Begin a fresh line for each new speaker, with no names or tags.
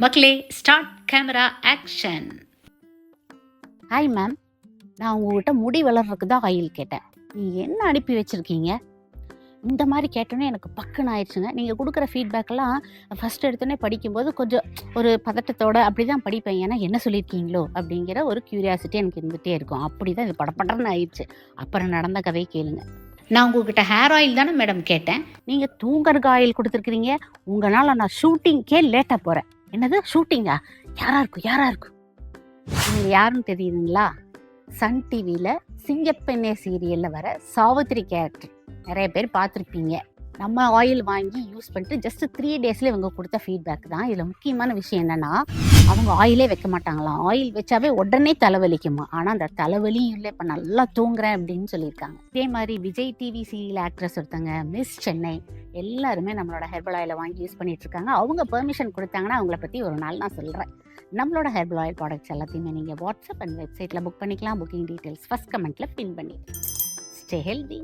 மக்களே, start camera action.
Hi ma'am, நான் உங்ககிட்ட முடி வளர்றதுக்கு தான் ஆயில் கேட்டேன். நீங்கள் என்ன அனுப்பி வச்சுருக்கீங்க? இந்த மாதிரி கேட்டோன்னே எனக்கு பக்குன்னு ஆயிடுச்சுங்க. நீங்கள் கொடுக்குற ஃபீட்பேக்கெல்லாம் ஃபஸ்ட் எடுத்தோடனே படிக்கும்போது கொஞ்சம் ஒரு பதட்டத்தோடு அப்படி தான் படிப்பேன். ஏன்னா என்ன சொல்லியிருக்கீங்களோ அப்படிங்கிற ஒரு க்யூரியாசிட்டி எனக்கு இருந்துகிட்டே இருக்கும். அப்படி தான் இது படப்படன்னு ஆயிடுச்சு. அப்புறம் நடந்த கதையை கேளுங்க.
நான் உங்ககிட்ட ஹேர் ஆயில் தானே மேடம் கேட்டேன்.
நீங்கள் தூங்கறதுக்கு ஆயில் கொடுத்துருக்குறீங்க. உங்களால் நான் ஷூட்டிங்க்கே லேட்டாக போகிறேன். என்னது ஷூட்டிங்கா? யாரா இருக்கும்? நீங்கள் யாருன்னு தெரியுதுங்களா? சன் டிவியில் சிங்கப்பெண்ணே சீரியலில் வர சாவித்திரி கேரக்டர் நிறைய பேர் பார்த்துருப்பீங்க. நம்ம ஆயில் வாங்கி யூஸ் பண்ணிட்டு ஜஸ்ட் 3 daysல இவங்க கொடுத்த ஃபீட்பேக் தான். இதில் முக்கியமான விஷயம் என்னென்னா, அவங்க ஆயிலே வைக்க மாட்டாங்களாம். ஆயில் வச்சாவே உடனே தலைவலிக்குமா. ஆனால் அந்த தலைவலியும் இல்லை, இப்போ நல்லா தூங்குறேன் அப்படின்னு சொல்லியிருக்காங்க. இதே மாதிரி விஜய் டிவி சீரியல் ஆக்ட்ரஸ் ஒருத்தங்க மிஸ் சென்னை எல்லாருமே நம்மளோட ஹெர்பல் ஆயிலை வாங்கி யூஸ் பண்ணிட்டு இருக்காங்க. அவங்க பெர்மிஷன் கொடுத்தாங்கன்னா அவங்கள பற்றி ஒரு நாள் நான் சொல்கிறேன். நம்மளோட ஹெர்பல் ஆயில் ப்ராடக்ட்ஸ் எல்லாத்தையுமே நீங்கள் வாட்ஸ்அப் அண்ட் வெப்சைட்டில் புக் பண்ணிக்கலாம். புக்கிங் டீட்டெயில்ஸ் ஃபர்ஸ்ட் கமெண்ட்டில் பின் பண்ணி. Stay healthy.